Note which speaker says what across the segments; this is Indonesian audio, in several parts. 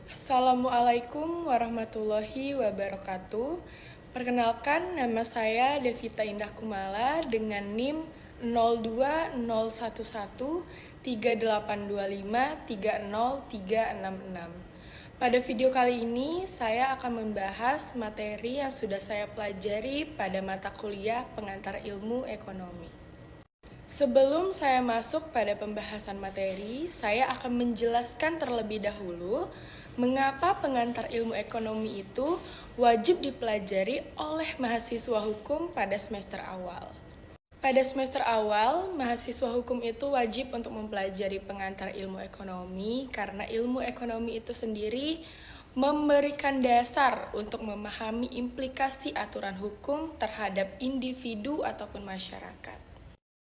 Speaker 1: Assalamualaikum warahmatullahi wabarakatuh. Perkenalkan, nama saya Devita Indah Kumala dengan NIM 020113825303666. Pada video kali ini, saya akan membahas materi yang sudah saya pelajari pada mata kuliah pengantar ilmu ekonomi. Sebelum saya masuk pada pembahasan materi, saya akan menjelaskan terlebih dahulu mengapa pengantar ilmu ekonomi itu wajib dipelajari oleh mahasiswa hukum pada semester awal. Pada semester awal, mahasiswa hukum itu wajib untuk mempelajari pengantar ilmu ekonomi karena ilmu ekonomi itu sendiri memberikan dasar untuk memahami implikasi aturan hukum terhadap individu ataupun masyarakat,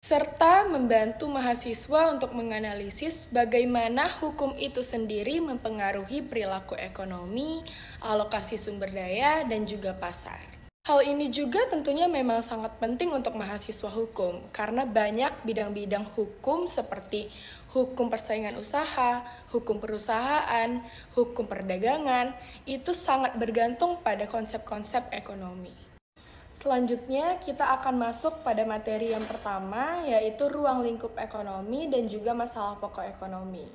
Speaker 1: serta membantu mahasiswa untuk menganalisis bagaimana hukum itu sendiri mempengaruhi perilaku ekonomi, alokasi sumber daya, dan juga pasar. Hal ini juga tentunya memang sangat penting untuk mahasiswa hukum, karena banyak bidang-bidang hukum seperti hukum persaingan usaha, hukum perusahaan, hukum perdagangan, itu sangat bergantung pada konsep-konsep ekonomi. Selanjutnya, kita akan masuk pada materi yang pertama, yaitu ruang lingkup ekonomi dan juga masalah pokok ekonomi.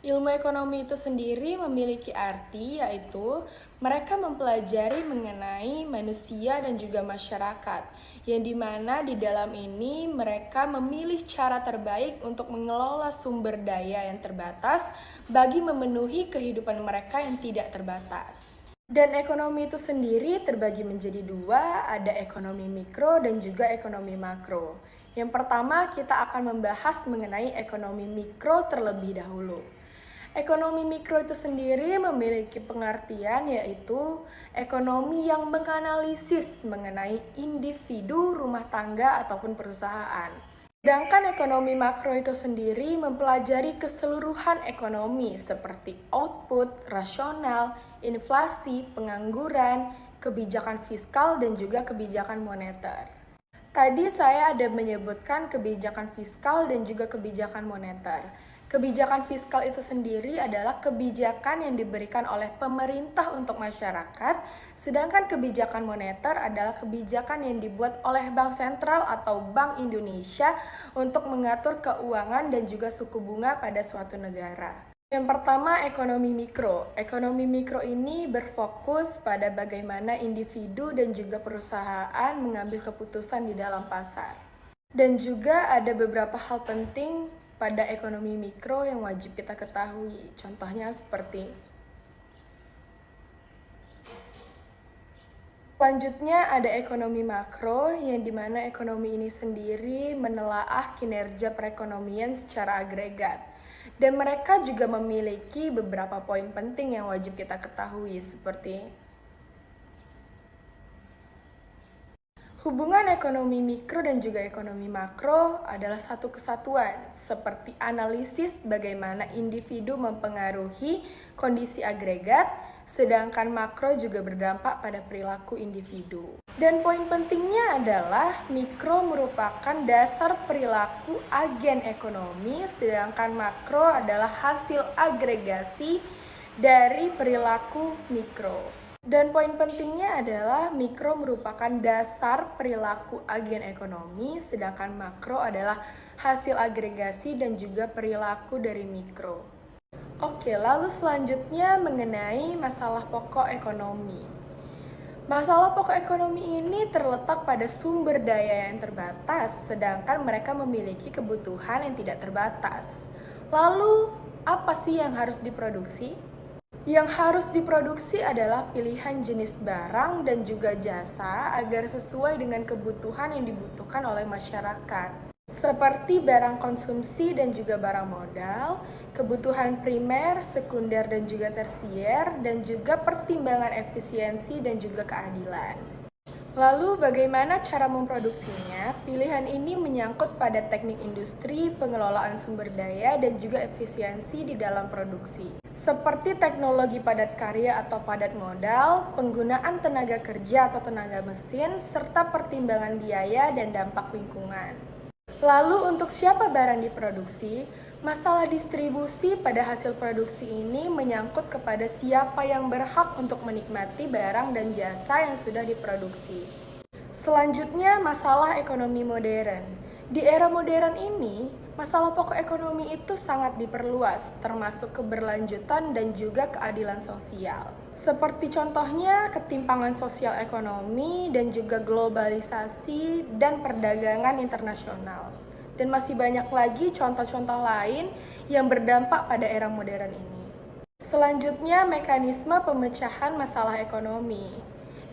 Speaker 1: Ilmu ekonomi itu sendiri memiliki arti, yaitu mereka mempelajari mengenai manusia dan juga masyarakat, yang dimana di dalam ini mereka memilih cara terbaik untuk mengelola sumber daya yang terbatas bagi memenuhi kehidupan mereka yang tidak terbatas. Dan ekonomi itu sendiri terbagi menjadi dua, ada ekonomi mikro dan juga ekonomi makro. Yang pertama, kita akan membahas mengenai ekonomi mikro terlebih dahulu. Ekonomi mikro itu sendiri memiliki pengertian yaitu ekonomi yang menganalisis mengenai individu, rumah tangga, ataupun perusahaan. Sedangkan ekonomi makro itu sendiri mempelajari keseluruhan ekonomi seperti output, rasional, inflasi, pengangguran, kebijakan fiskal, dan juga kebijakan moneter. Tadi saya ada menyebutkan kebijakan fiskal dan juga kebijakan moneter. Kebijakan fiskal itu sendiri adalah kebijakan yang diberikan oleh pemerintah untuk masyarakat, sedangkan kebijakan moneter adalah kebijakan yang dibuat oleh Bank Sentral atau Bank Indonesia untuk mengatur keuangan dan juga suku bunga pada suatu negara. Yang pertama, ekonomi mikro. Ekonomi mikro ini berfokus pada bagaimana individu dan juga perusahaan mengambil keputusan di dalam pasar. Dan juga ada beberapa hal penting pada ekonomi mikro yang wajib kita ketahui. Contohnya seperti selanjutnya ada ekonomi makro, yang dimana ekonomi ini sendiri menelaah kinerja perekonomian secara agregat. Dan mereka juga memiliki beberapa poin penting yang wajib kita ketahui, seperti hubungan ekonomi mikro dan juga ekonomi makro adalah satu kesatuan, seperti analisis bagaimana individu mempengaruhi kondisi agregat, sedangkan makro juga berdampak pada perilaku individu. Dan poin pentingnya adalah mikro merupakan dasar perilaku agen ekonomi, sedangkan makro adalah hasil agregasi dari perilaku mikro. Dan poin pentingnya adalah mikro merupakan dasar perilaku agen ekonomi, sedangkan makro adalah hasil agregasi dan juga perilaku dari mikro. Oke, lalu selanjutnya mengenai masalah pokok ekonomi. Masalah pokok ekonomi ini terletak pada sumber daya yang terbatas, sedangkan mereka memiliki kebutuhan yang tidak terbatas. Lalu, apa sih yang harus diproduksi? Yang harus diproduksi adalah pilihan jenis barang dan juga jasa agar sesuai dengan kebutuhan yang dibutuhkan oleh masyarakat. Seperti barang konsumsi dan juga barang modal, kebutuhan primer, sekunder dan juga tersier, dan juga pertimbangan efisiensi dan juga keadilan. Lalu bagaimana cara memproduksinya? Pilihan ini menyangkut pada teknik industri, pengelolaan sumber daya, dan juga efisiensi di dalam produksi. Seperti teknologi padat karya atau padat modal, penggunaan tenaga kerja atau tenaga mesin, serta pertimbangan biaya dan dampak lingkungan. Lalu untuk siapa barang diproduksi? Masalah distribusi pada hasil produksi ini menyangkut kepada siapa yang berhak untuk menikmati barang dan jasa yang sudah diproduksi. Selanjutnya, masalah ekonomi modern. Di era modern ini, masalah pokok ekonomi itu sangat diperluas, termasuk keberlanjutan dan juga keadilan sosial. Seperti contohnya ketimpangan sosial ekonomi dan juga globalisasi dan perdagangan internasional. Dan masih banyak lagi contoh-contoh lain yang berdampak pada era modern ini. Selanjutnya, mekanisme pemecahan masalah ekonomi.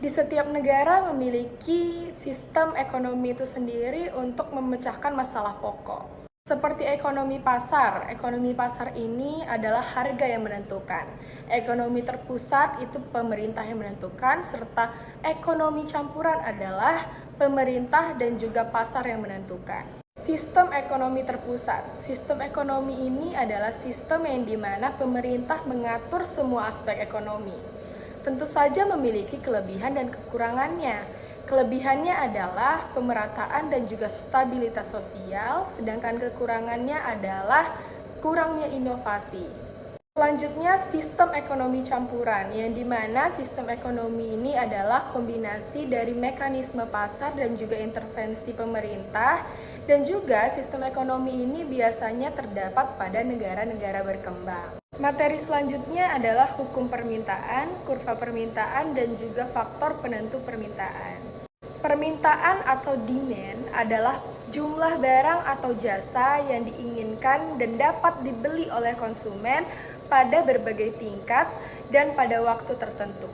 Speaker 1: Di setiap negara memiliki sistem ekonomi itu sendiri untuk memecahkan masalah pokok. Seperti ekonomi pasar ini adalah harga yang menentukan. Ekonomi terpusat itu pemerintah yang menentukan, serta ekonomi campuran adalah pemerintah dan juga pasar yang menentukan. Sistem ekonomi terpusat. Sistem ekonomi ini adalah sistem yang dimana pemerintah mengatur semua aspek ekonomi. Tentu saja memiliki kelebihan dan kekurangannya. Kelebihannya adalah pemerataan dan juga stabilitas sosial, sedangkan kekurangannya adalah kurangnya inovasi. Selanjutnya, sistem ekonomi campuran, yang dimana sistem ekonomi ini adalah kombinasi dari mekanisme pasar dan juga intervensi pemerintah, dan juga sistem ekonomi ini biasanya terdapat pada negara-negara berkembang. Materi selanjutnya adalah hukum permintaan, kurva permintaan, dan juga faktor penentu permintaan. Permintaan atau demand adalah jumlah barang atau jasa yang diinginkan dan dapat dibeli oleh konsumen pada berbagai tingkat dan pada waktu tertentu.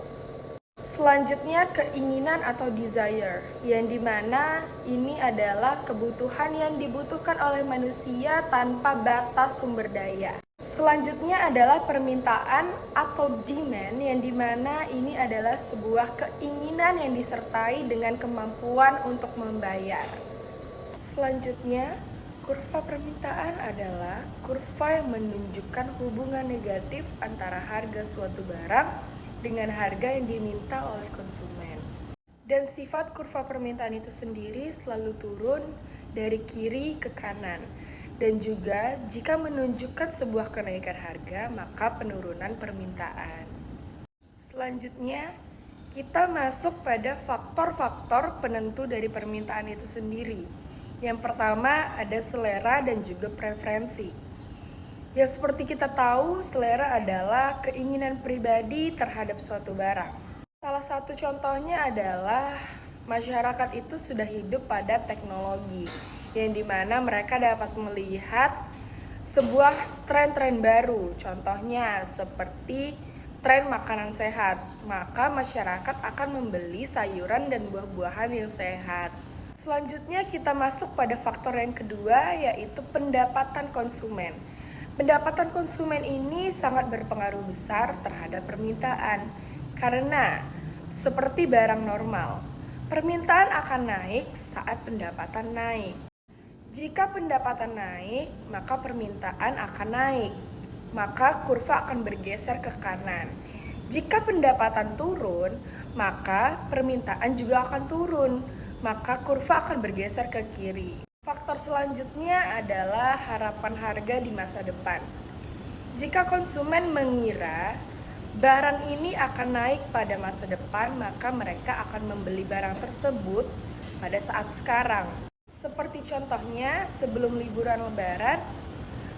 Speaker 1: Selanjutnya, keinginan atau desire, yang dimana ini adalah kebutuhan yang dibutuhkan oleh manusia tanpa batas sumber daya. Selanjutnya adalah permintaan atau demand, yang dimana ini adalah sebuah keinginan yang disertai dengan kemampuan untuk membayar. Selanjutnya, kurva permintaan adalah kurva yang menunjukkan hubungan negatif antara harga suatu barang dengan harga yang diminta oleh konsumen. Dan sifat kurva permintaan itu sendiri selalu turun dari kiri ke kanan. Dan juga jika menunjukkan sebuah kenaikan harga, maka penurunan permintaan. Selanjutnya, kita masuk pada faktor-faktor penentu dari permintaan itu sendiri. Yang pertama ada selera dan juga preferensi. Ya, seperti kita tahu, selera adalah keinginan pribadi terhadap suatu barang. Salah satu contohnya adalah masyarakat itu sudah hidup pada teknologi, yang dimana mereka dapat melihat sebuah tren-tren baru. Contohnya seperti tren makanan sehat, maka masyarakat akan membeli sayuran dan buah-buahan yang sehat. Selanjutnya kita masuk pada faktor yang kedua, yaitu pendapatan konsumen. Pendapatan konsumen ini sangat berpengaruh besar terhadap permintaan, karena seperti barang normal, permintaan akan naik saat pendapatan naik. Jika pendapatan naik, maka permintaan akan naik, maka kurva akan bergeser ke kanan. Jika pendapatan turun, maka permintaan juga akan turun, maka kurva akan bergeser ke kiri. Faktor selanjutnya adalah harapan harga di masa depan. Jika konsumen mengira barang ini akan naik pada masa depan, maka mereka akan membeli barang tersebut pada saat sekarang. Seperti contohnya, sebelum liburan Lebaran,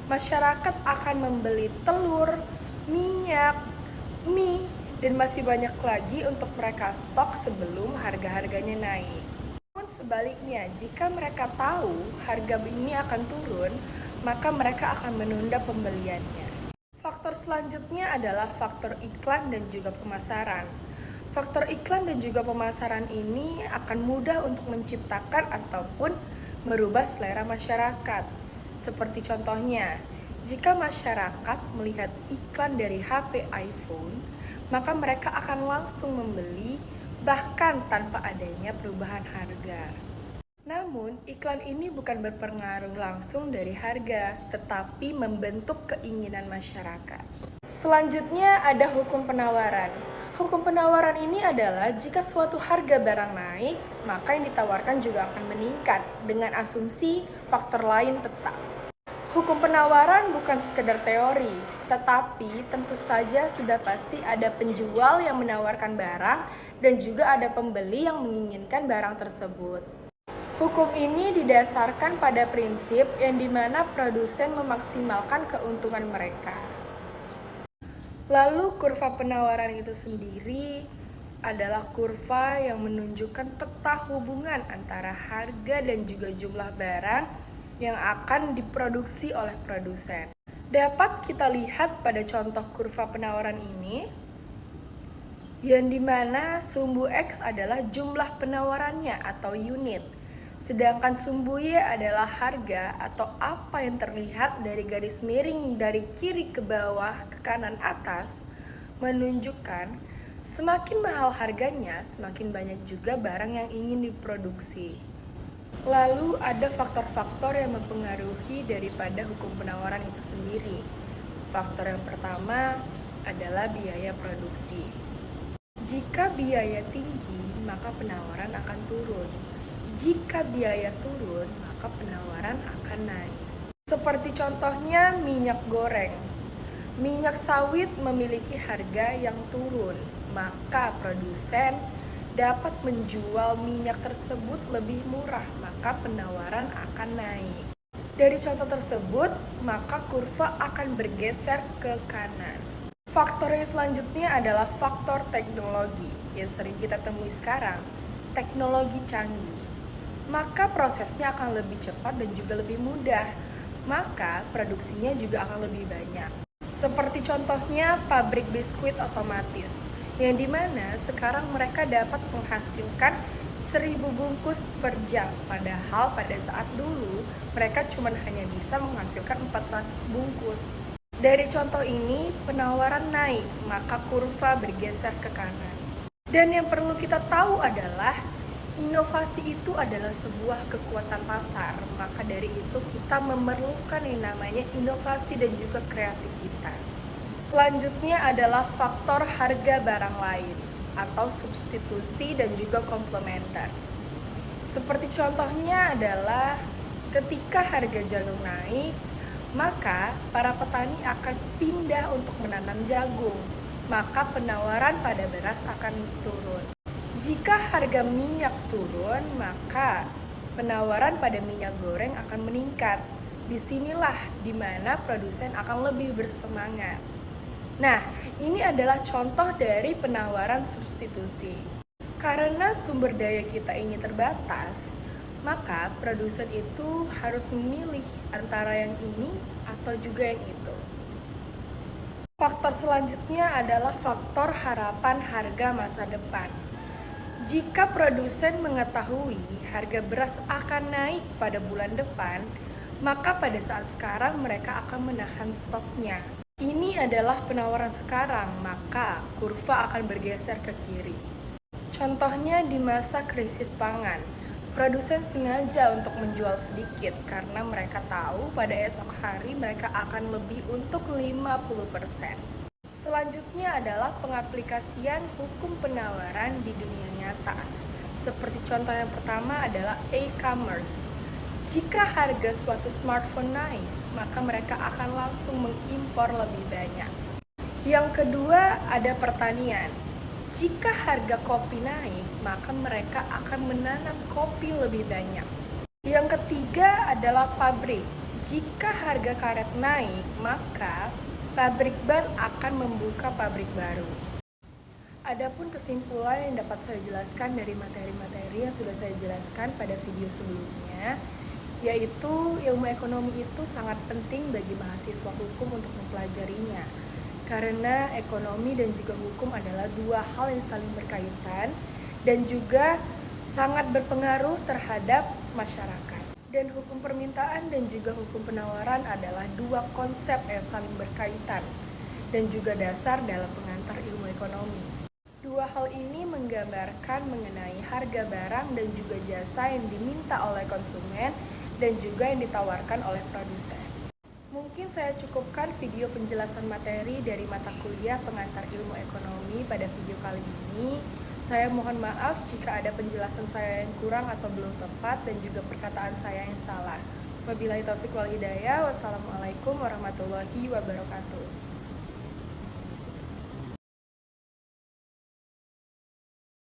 Speaker 1: masyarakat akan membeli telur, minyak, mie, dan masih banyak lagi untuk mereka stok sebelum harga-harganya naik. Namun sebaliknya, jika mereka tahu harga ini akan turun, maka mereka akan menunda pembeliannya. Faktor selanjutnya adalah faktor iklan dan juga pemasaran. Faktor iklan dan juga pemasaran ini akan mudah untuk menciptakan ataupun merubah selera masyarakat. Seperti contohnya, jika masyarakat melihat iklan dari HP iPhone, maka mereka akan langsung membeli bahkan tanpa adanya perubahan harga. Namun, iklan ini bukan berpengaruh langsung dari harga, tetapi membentuk keinginan masyarakat. Selanjutnya ada hukum penawaran. Hukum penawaran ini adalah jika suatu harga barang naik, maka yang ditawarkan juga akan meningkat dengan asumsi faktor lain tetap. Hukum penawaran bukan sekedar teori, tetapi tentu saja sudah pasti ada penjual yang menawarkan barang dan juga ada pembeli yang menginginkan barang tersebut. Hukum ini didasarkan pada prinsip yang dimana produsen memaksimalkan keuntungan mereka. Lalu kurva penawaran itu sendiri adalah kurva yang menunjukkan peta hubungan antara harga dan juga jumlah barang yang akan diproduksi oleh produsen. Dapat kita lihat pada contoh kurva penawaran ini, yang dimana sumbu X adalah jumlah penawarannya atau unit, sedangkan sumbu Y adalah harga atau apa yang terlihat dari garis miring dari kiri ke bawah ke kanan atas, menunjukkan semakin mahal harganya, semakin banyak juga barang yang ingin diproduksi. Lalu ada faktor-faktor yang mempengaruhi daripada hukum penawaran itu sendiri. Faktor yang pertama adalah biaya produksi. Jika biaya tinggi, maka penawaran akan turun. Jika biaya turun, maka penawaran akan naik. Seperti contohnya minyak goreng. Minyak sawit memiliki harga yang turun, maka produsen dapat menjual minyak tersebut lebih murah, maka penawaran akan naik. Dari contoh tersebut, maka kurva akan bergeser ke kanan. Faktor yang selanjutnya adalah faktor teknologi yang sering kita temui sekarang, teknologi canggih. Maka prosesnya akan lebih cepat dan juga lebih mudah, maka produksinya juga akan lebih banyak. Seperti contohnya pabrik biskuit otomatis, yang dimana sekarang mereka dapat menghasilkan 1000 bungkus per jam, padahal pada saat dulu mereka cuma hanya bisa menghasilkan 400 bungkus. Dari contoh ini, penawaran naik, maka kurva bergeser ke kanan. Dan yang perlu kita tahu adalah inovasi itu adalah sebuah kekuatan pasar, maka dari itu kita memerlukan yang namanya inovasi dan juga kreativitas. Selanjutnya adalah faktor harga barang lain atau substitusi dan juga komplementer. Seperti contohnya adalah ketika harga jagung naik, maka para petani akan pindah untuk menanam jagung, maka penawaran pada beras akan turun. Jika harga minyak turun, maka penawaran pada minyak goreng akan meningkat. Disinilah dimana produsen akan lebih bersemangat. Nah, ini adalah contoh dari penawaran substitusi. Karena sumber daya kita ini terbatas, maka produsen itu harus memilih antara yang ini atau juga yang itu. Faktor selanjutnya adalah faktor harapan harga masa depan. Jika produsen mengetahui harga beras akan naik pada bulan depan, maka pada saat sekarang mereka akan menahan stoknya. Ini adalah penawaran sekarang, maka kurva akan bergeser ke kiri. Contohnya di masa krisis pangan, produsen sengaja untuk menjual sedikit karena mereka tahu pada esok hari mereka akan lebih untuk 50%. Selanjutnya adalah pengaplikasian hukum penawaran di dunia nyata. Seperti contoh yang pertama adalah e-commerce. Jika harga suatu smartphone naik, maka mereka akan langsung mengimpor lebih banyak. Yang kedua ada pertanian. Jika harga kopi naik, maka mereka akan menanam kopi lebih banyak. Yang ketiga adalah pabrik. Jika harga karet naik, maka pabrik ban akan membuka pabrik baru. Adapun kesimpulan yang dapat saya jelaskan dari materi-materi yang sudah saya jelaskan pada video sebelumnya, yaitu ilmu ekonomi itu sangat penting bagi mahasiswa hukum untuk mempelajarinya. Karena ekonomi dan juga hukum adalah dua hal yang saling berkaitan dan juga sangat berpengaruh terhadap masyarakat. Dan hukum permintaan dan juga hukum penawaran adalah dua konsep yang saling berkaitan dan juga dasar dalam pengantar ilmu ekonomi. Dua hal ini menggambarkan mengenai harga barang dan juga jasa yang diminta oleh konsumen dan juga yang ditawarkan oleh produsen. Mungkin saya cukupkan video penjelasan materi dari mata kuliah pengantar ilmu ekonomi pada video kali ini. Saya mohon maaf jika ada penjelasan saya yang kurang atau belum tepat dan juga perkataan saya yang salah. Wabillahi taufiq wal hidayah. Wassalamualaikum warahmatullahi wabarakatuh.